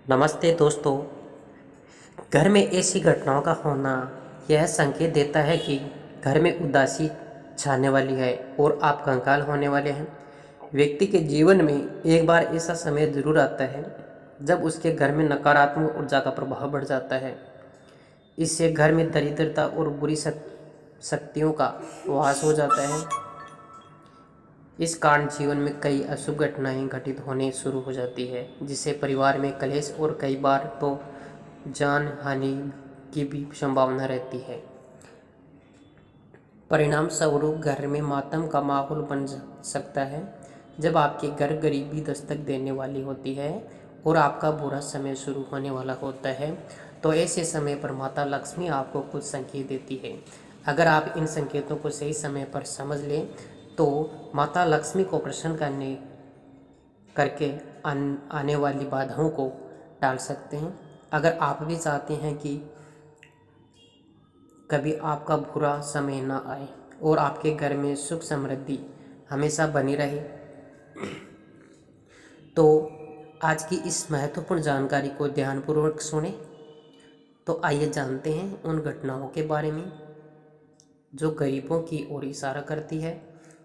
नमस्ते दोस्तों। घर में ऐसी घटनाओं का होना यह संकेत देता है कि घर में उदासी छाने वाली है और आप कंगाल होने वाले हैं। व्यक्ति के जीवन में एक बार ऐसा समय जरूर आता है जब उसके घर में नकारात्मक ऊर्जा का प्रभाव बढ़ जाता है। इससे घर में दरिद्रता और बुरी शक्तियों का वास हो जाता है। इस कारण जीवन में कई अशुभ घटनाएं घटित होने शुरू हो जाती है, जिससे परिवार में कलेश और कई बार तो जान हानि की भी संभावना रहती है। परिणाम स्वरूप घर में मातम का माहौल बन सकता है। जब आपके घर गरीबी दस्तक देने वाली होती है और आपका बुरा समय शुरू होने वाला होता है, तो ऐसे समय पर माता लक्ष्मी आपको कुछ संकेत देती है। अगर आप इन संकेतों को सही समय पर समझ लें तो माता लक्ष्मी को प्रसन्न करके आने वाली बाधाओं को टाल सकते हैं। अगर आप भी चाहते हैं कि कभी आपका बुरा समय ना आए और आपके घर में सुख समृद्धि हमेशा बनी रहे, तो आज की इस महत्वपूर्ण जानकारी को ध्यानपूर्वक सुने। तो आइए जानते हैं उन घटनाओं के बारे में जो गरीबों की ओर इशारा करती है।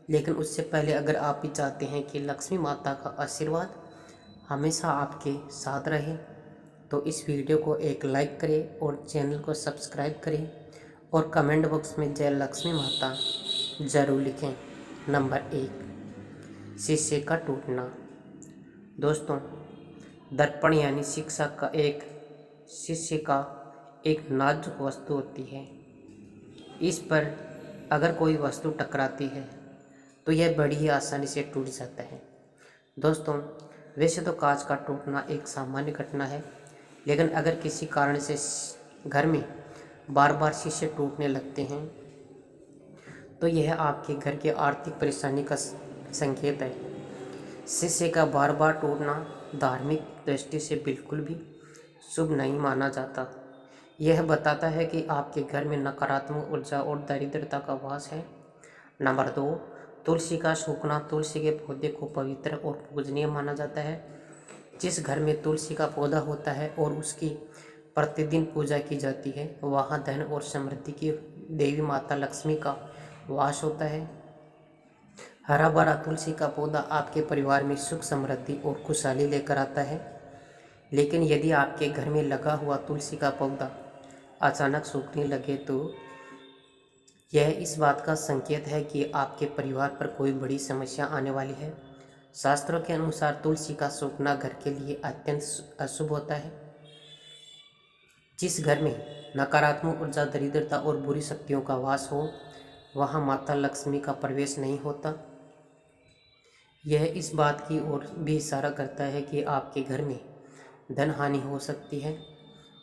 लेकिन उससे पहले अगर आप भी चाहते हैं कि लक्ष्मी माता का आशीर्वाद हमेशा आपके साथ रहे, तो इस वीडियो को एक लाइक करें और चैनल को सब्सक्राइब करें और कमेंट बॉक्स में जय लक्ष्मी माता ज़रूर लिखें। नंबर 1, शीशे का टूटना। दोस्तों, दर्पण यानी शिक्षा का एक शीशे का एक नाजुक वस्तु होती है। इस पर अगर कोई वस्तु टकराती है तो यह बड़ी ही आसानी से टूट जाता है। दोस्तों, वैसे तो कांच का टूटना एक सामान्य घटना है, लेकिन अगर किसी कारण से घर में बार बार शीशे टूटने लगते हैं तो यह आपके घर की आर्थिक परेशानी का संकेत है। शीशे का बार बार टूटना धार्मिक दृष्टि से बिल्कुल भी शुभ नहीं माना जाता। यह बताता है कि आपके घर में नकारात्मक ऊर्जा और दरिद्रता का वास है। नंबर 2, तुलसी का सूखना। तुलसी के पौधे को पवित्र और पूजनीय माना जाता है। जिस घर में तुलसी का पौधा होता है और उसकी प्रतिदिन पूजा की जाती है, वहाँ धन और समृद्धि की देवी माता लक्ष्मी का वास होता है। हरा भरा तुलसी का पौधा आपके परिवार में सुख समृद्धि और खुशहाली लेकर आता है। लेकिन यदि आपके घर में लगा हुआ तुलसी का पौधा अचानक सूखने लगे तो यह इस बात का संकेत है कि आपके परिवार पर कोई बड़ी समस्या आने वाली है। शास्त्रों के अनुसार तुलसी का सूखना घर के लिए अत्यंत अशुभ होता है। जिस घर में नकारात्मक ऊर्जा, दरिद्रता और बुरी शक्तियों का वास हो, वहाँ माता लक्ष्मी का प्रवेश नहीं होता। यह इस बात की ओर भी इशारा करता है कि आपके घर में धन हानि हो सकती है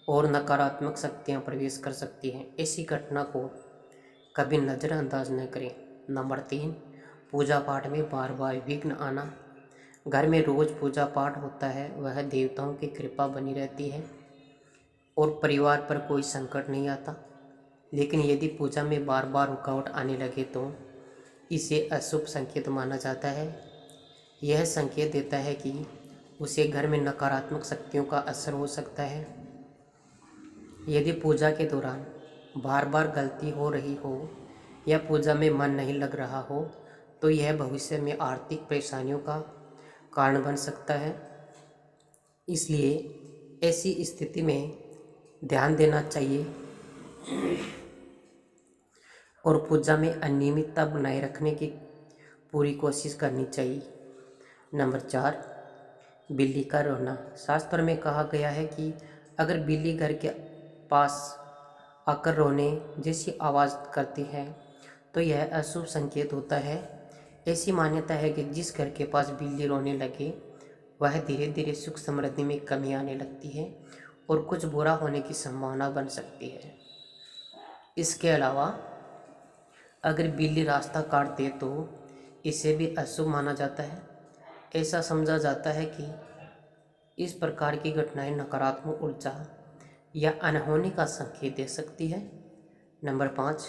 और नकारात्मक शक्तियाँ प्रवेश कर सकती हैं। ऐसी घटना को कभी नज़रअंदाज न करें। नंबर 3, पूजा पाठ में बार बार विघ्न आना। घर में रोज़ पूजा पाठ होता है, वह देवताओं की कृपा बनी रहती है और परिवार पर कोई संकट नहीं आता। लेकिन यदि पूजा में बार बार रुकावट आने लगे तो इसे अशुभ संकेत माना जाता है। यह संकेत देता है कि उसे घर में नकारात्मक शक्तियों का असर हो सकता है। यदि पूजा के दौरान बार बार गलती हो रही हो या पूजा में मन नहीं लग रहा हो तो यह भविष्य में आर्थिक परेशानियों का कारण बन सकता है। इसलिए ऐसी स्थिति में ध्यान देना चाहिए और पूजा में अनियमितता बनाए रखने की पूरी कोशिश करनी चाहिए। नंबर 4, बिल्ली का रोना। शास्त्र में कहा गया है कि अगर बिल्ली घर के पास आकर रोने जैसी आवाज़ करती है तो यह अशुभ संकेत होता है। ऐसी मान्यता है कि जिस घर के पास बिल्ली रोने लगे वह धीरे धीरे सुख समृद्धि में कमी आने लगती है और कुछ बुरा होने की संभावना बन सकती है। इसके अलावा अगर बिल्ली रास्ता काट दे तो इसे भी अशुभ माना जाता है। ऐसा समझा जाता है कि इस प्रकार की घटनाएं नकारात्मक ऊर्जा या अनहोनी का संकेत दे सकती है। नंबर 5,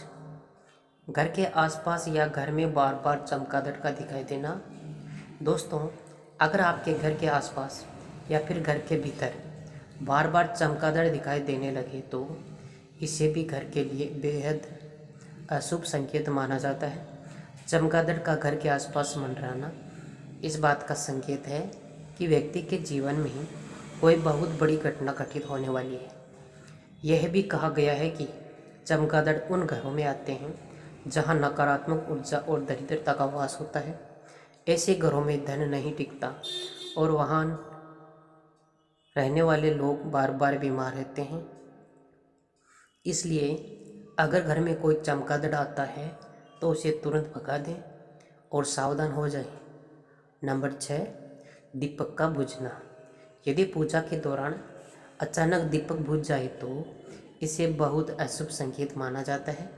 घर के आसपास या घर में बार बार चमगादड़ का दिखाई देना। दोस्तों, अगर आपके घर के आसपास या फिर घर के भीतर बार बार चमगादड़ दिखाई देने लगे तो इसे भी घर के लिए बेहद अशुभ संकेत माना जाता है। चमगादड़ का घर के आसपास मंडराना इस बात का संकेत है कि व्यक्ति के जीवन में कोई बहुत बड़ी घटना घटित होने वाली है। यह भी कहा गया है कि चमगादड़ उन घरों में आते हैं जहां नकारात्मक ऊर्जा और दरिद्रता का वास होता है। ऐसे घरों में धन नहीं टिकता और वहां रहने वाले लोग बार बार बीमार रहते हैं। इसलिए अगर घर में कोई चमगादड़ आता है तो उसे तुरंत भगा दें और सावधान हो जाएं। नंबर 6, दीपक का बुझना। यदि पूजा के दौरान अचानक दीपक बुझ जाए तो इसे बहुत अशुभ संकेत माना जाता है।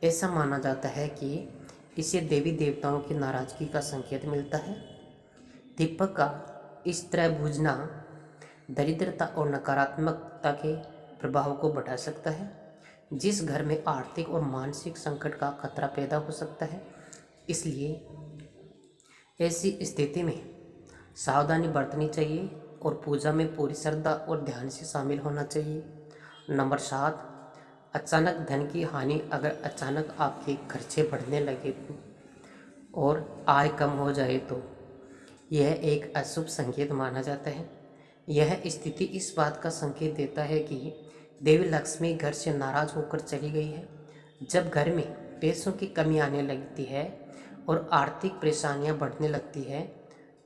ऐसा माना जाता है कि इसे देवी देवताओं की नाराजगी का संकेत मिलता है। दीपक का इस तरह बुझना दरिद्रता और नकारात्मकता के प्रभाव को बढ़ा सकता है, जिस घर में आर्थिक और मानसिक संकट का खतरा पैदा हो सकता है। इसलिए ऐसी स्थिति में सावधानी बरतनी चाहिए और पूजा में पूरी श्रद्धा और ध्यान से शामिल होना चाहिए। नंबर 7, अचानक धन की हानि। अगर अचानक आपके खर्चे बढ़ने लगे और आय कम हो जाए तो यह एक अशुभ संकेत माना जाता है। यह स्थिति इस बात का संकेत देता है कि देवी लक्ष्मी घर से नाराज होकर चली गई है। जब घर में पैसों की कमी आने लगती है और आर्थिक परेशानियां बढ़ने लगती है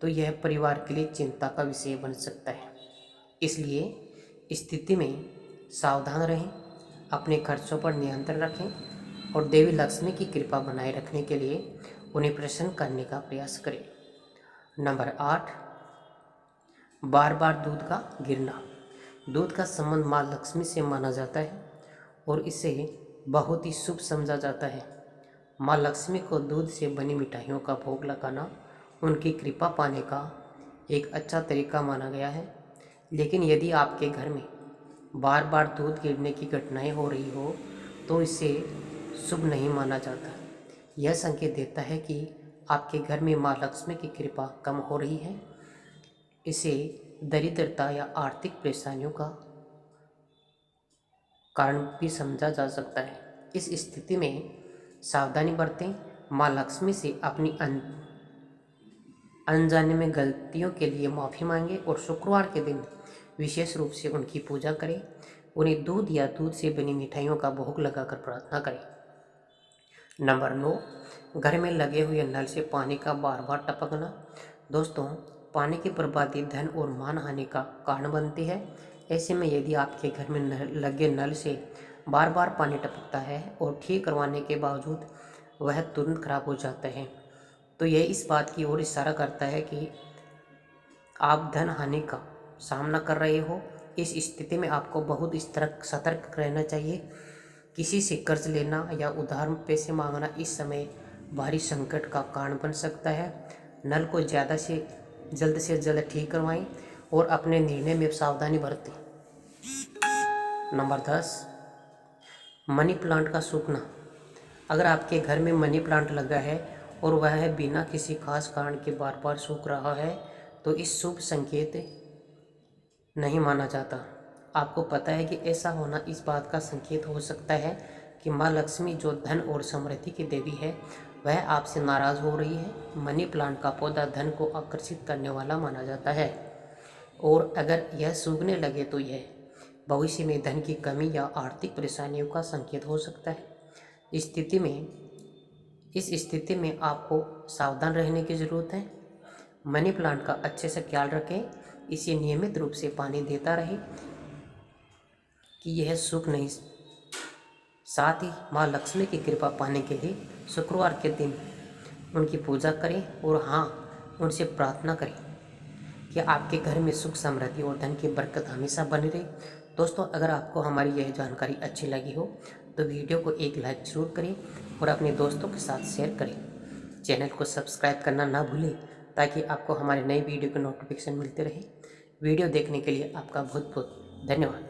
तो यह परिवार के लिए चिंता का विषय बन सकता है। इसलिए इस स्थिति में सावधान रहें, अपने खर्चों पर नियंत्रण रखें और देवी लक्ष्मी की कृपा बनाए रखने के लिए उन्हें प्रसन्न करने का प्रयास करें। नंबर 8, बार बार दूध का गिरना। दूध का संबंध माँ लक्ष्मी से माना जाता है और इसे बहुत ही शुभ समझा जाता है। माँ लक्ष्मी को दूध से बनी मिठाइयों का भोग लगाना उनकी कृपा पाने का एक अच्छा तरीका माना गया है। लेकिन यदि आपके घर में बार बार दूध गिरने की घटनाएं हो रही हो तो इसे शुभ नहीं माना जाता। यह संकेत देता है कि आपके घर में माँ लक्ष्मी की कृपा कम हो रही है। इसे दरिद्रता या आर्थिक परेशानियों का कारण भी समझा जा सकता है। इस स्थिति में सावधानी बरतें, माँ लक्ष्मी से अपनी अनजाने में गलतियों के लिए माफ़ी मांगें और शुक्रवार के दिन विशेष रूप से उनकी पूजा करें। उन्हें दूध या दूध से बनी मिठाइयों का भोग लगाकर प्रार्थना करें। नंबर 9, घर में लगे हुए नल से पानी का बार बार टपकना। दोस्तों, पानी की बर्बादी धन और मान हानि का कारण बनती है। ऐसे में यदि आपके घर में लगे नल से बार बार पानी टपकता है और ठीक करवाने के बावजूद वह तुरंत खराब हो जाता है तो यह इस बात की ओर इशारा करता है कि आप धन हानि का सामना कर रहे हो। इस स्थिति में आपको बहुत सतर्क रहना चाहिए। किसी से कर्ज लेना या उधार पैसे मांगना इस समय भारी संकट का कारण बन सकता है। नल को ज़्यादा से जल्द ठीक करवाएं और अपने निर्णय में सावधानी बरतें। नंबर 10, मनी प्लांट का सूखना। अगर आपके घर में मनी प्लांट लगा है और वह बिना किसी खास कारण के बार बार सूख रहा है तो इस शुभ संकेत नहीं माना जाता। आपको पता है कि ऐसा होना इस बात का संकेत हो सकता है कि माँ लक्ष्मी जो धन और समृद्धि की देवी है वह आपसे नाराज़ हो रही है। मनी प्लांट का पौधा धन को आकर्षित करने वाला माना जाता है और अगर यह सूखने लगे तो यह भविष्य में धन की कमी या आर्थिक परेशानियों का संकेत हो सकता है। इस स्थिति में आपको सावधान रहने की ज़रूरत है। मनी प्लांट का अच्छे से ख्याल रखें, इसे नियमित रूप से पानी देता रहे कि यह सूख नहीं। साथ ही माँ लक्ष्मी की कृपा पाने के लिए शुक्रवार के दिन उनकी पूजा करें और हाँ, उनसे प्रार्थना करें कि आपके घर में सुख समृद्धि और धन की बरकत हमेशा बनी रहे। दोस्तों, अगर आपको हमारी यह जानकारी अच्छी लगी हो तो वीडियो को एक लाइक ज़रूर करें और अपने दोस्तों के साथ शेयर करें। चैनल को सब्सक्राइब करना ना भूलें ताकि आपको हमारे नए वीडियो के नोटिफिकेशन मिलते रहे। वीडियो देखने के लिए आपका बहुत बहुत धन्यवाद।